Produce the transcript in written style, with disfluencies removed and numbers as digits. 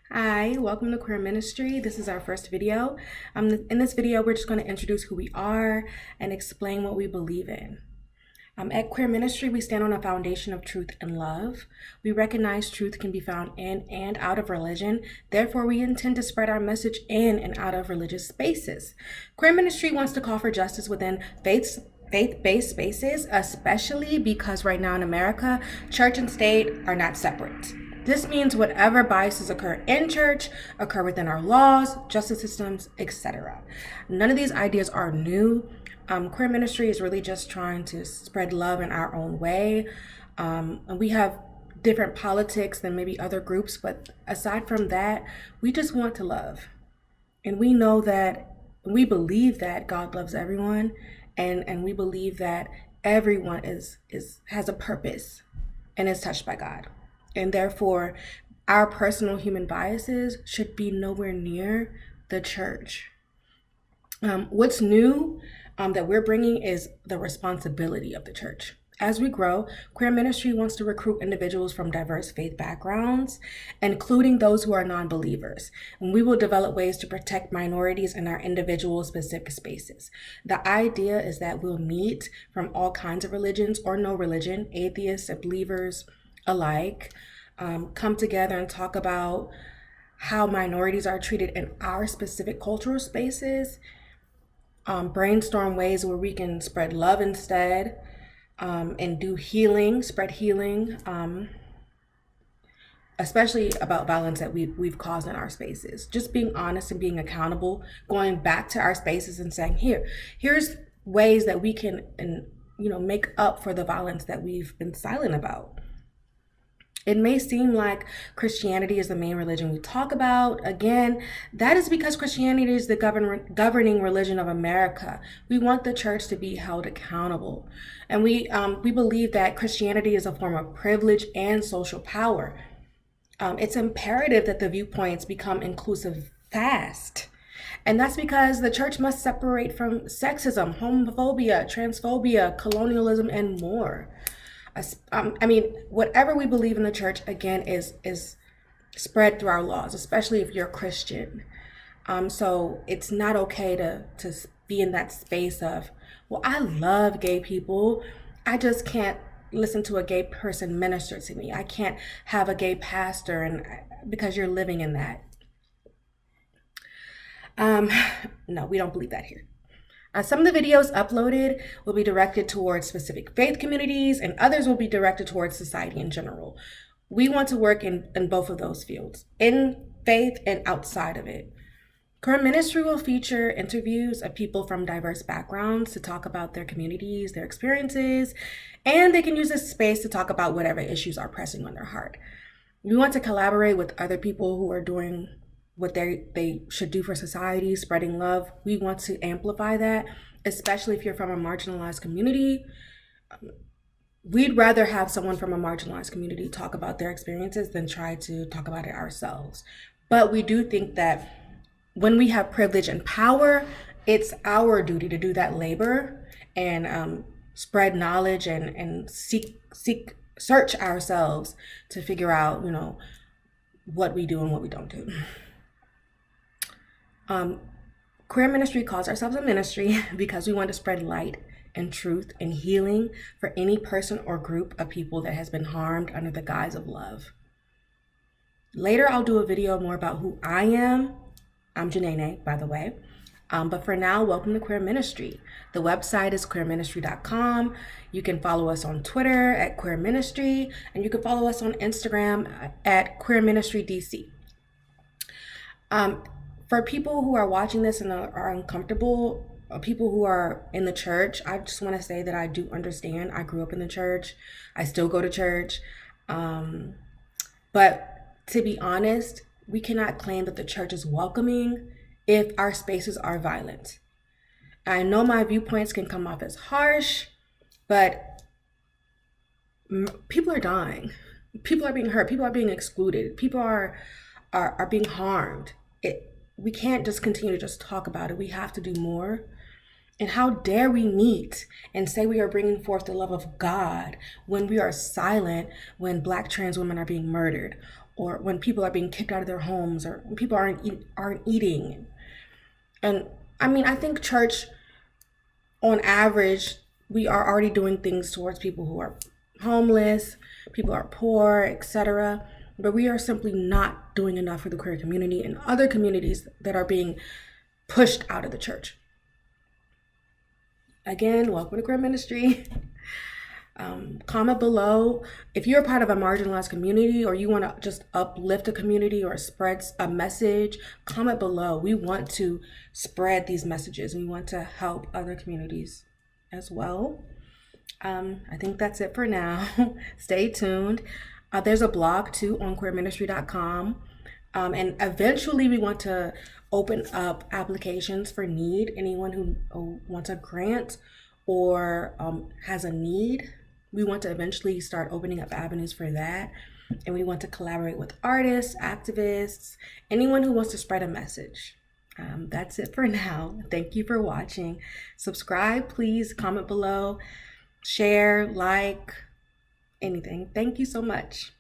Hi, welcome to Queer Ministry. This is our first video. In this video, we're just going to introduce who we are and explain what we believe in. At Queer Ministry, we stand on a foundation of truth and love. We recognize truth can be found in and out of religion. Therefore, we intend to spread our message in and out of religious spaces. Queer Ministry wants to call for justice within faith-based spaces, especially because right now in America, church and state are not separate. This means whatever biases occur in church occur within our laws, justice systems, etc. None of these ideas are new. Queer Ministry is really just trying to spread love in our own way. And we have different politics than maybe other groups, but aside from that, we just want to love. And we know that, we believe that God loves everyone, and we believe that everyone has a purpose and is touched by God. And therefore, our personal human biases should be nowhere near the church. What's new that we're bringing is the responsibility of the church. As we grow, Queer Ministry wants to recruit individuals from diverse faith backgrounds, including those who are non-believers. And we will develop ways to protect minorities in our individual specific spaces. The idea is that we'll meet from all kinds of religions or no religion, atheists and believers alike, come together and talk about how minorities are treated in our specific cultural spaces, brainstorm ways where we can spread love instead, and do healing, spread healing, especially about violence that we've caused in our spaces. Just being honest and being accountable, going back to our spaces and saying, here's ways that we can, make up for the violence that we've been silent about. It may seem like Christianity is the main religion we talk about. Again, that is because Christianity is the governing religion of America. We want the church to be held accountable. And we believe that Christianity is a form of privilege and social power. It's imperative that the viewpoints become inclusive fast. And that's because the church must separate from sexism, homophobia, transphobia, colonialism, and more. Whatever we believe in the church, again, is spread through our laws, especially if you're a Christian. So it's not okay to be in that space of, well, I love gay people. I just can't listen to a gay person minister to me. I can't have a gay pastor because you're living in that. No, we don't believe that here. Some of the videos uploaded will be directed towards specific faith communities, and others will be directed towards society in general. We want to work in both of those fields, in faith and outside of it. Queer Ministry will feature interviews of people from diverse backgrounds to talk about their communities, their experiences, and they can use this space to talk about whatever issues are pressing on their heart. We want to collaborate with other people who are doing what they should do for society, spreading love. We want to amplify that, especially if you're from a marginalized community. We'd rather have someone from a marginalized community talk about their experiences than try to talk about it ourselves. But we do think that when we have privilege and power, it's our duty to do that labor and spread knowledge and search ourselves to figure out, what we do and what we don't do. Queer Ministry calls ourselves a ministry because we want to spread light and truth and healing for any person or group of people that has been harmed under the guise of love. Later, I'll do a video more about who I am. I'm Janae, by the way. But for now, welcome to Queer Ministry. The website is queerministry.com. You can follow us on Twitter at Queer Ministry, and you can follow us on Instagram at Queer Ministry DC. For people who are watching this and are uncomfortable, people who are in the church, I just want to say that I do understand. I grew up in the church. I still go to church. But to be honest, we cannot claim that the church is welcoming if our spaces are violent. I know my viewpoints can come off as harsh, but people are dying. People are being hurt. People are being excluded. People are being harmed. We can't just continue to just talk about it. We have to do more. And how dare we meet and say we are bringing forth the love of God when we are silent when Black trans women are being murdered, or when people are being kicked out of their homes, or when people aren't eating. And I mean, I think church, on average, we are already doing things towards people who are homeless, people are poor, etc. But we are simply not doing enough for the queer community and other communities that are being pushed out of the church. Again, welcome to Queer Ministry. Comment below if you're a part of a marginalized community, or you want to just uplift a community or spread a message. Comment below. We want to spread these messages. We want to help other communities as well. I think that's it for now. Stay tuned. There's a blog too on queerministry.com. And eventually we want to open up applications for need. Anyone who wants a grant or has a need, we want to eventually start opening up avenues for that. And we want to collaborate with artists, activists, anyone who wants to spread a message. That's it for now. Thank you for watching. Subscribe, please. Comment below. Share, like, anything. Thank you so much.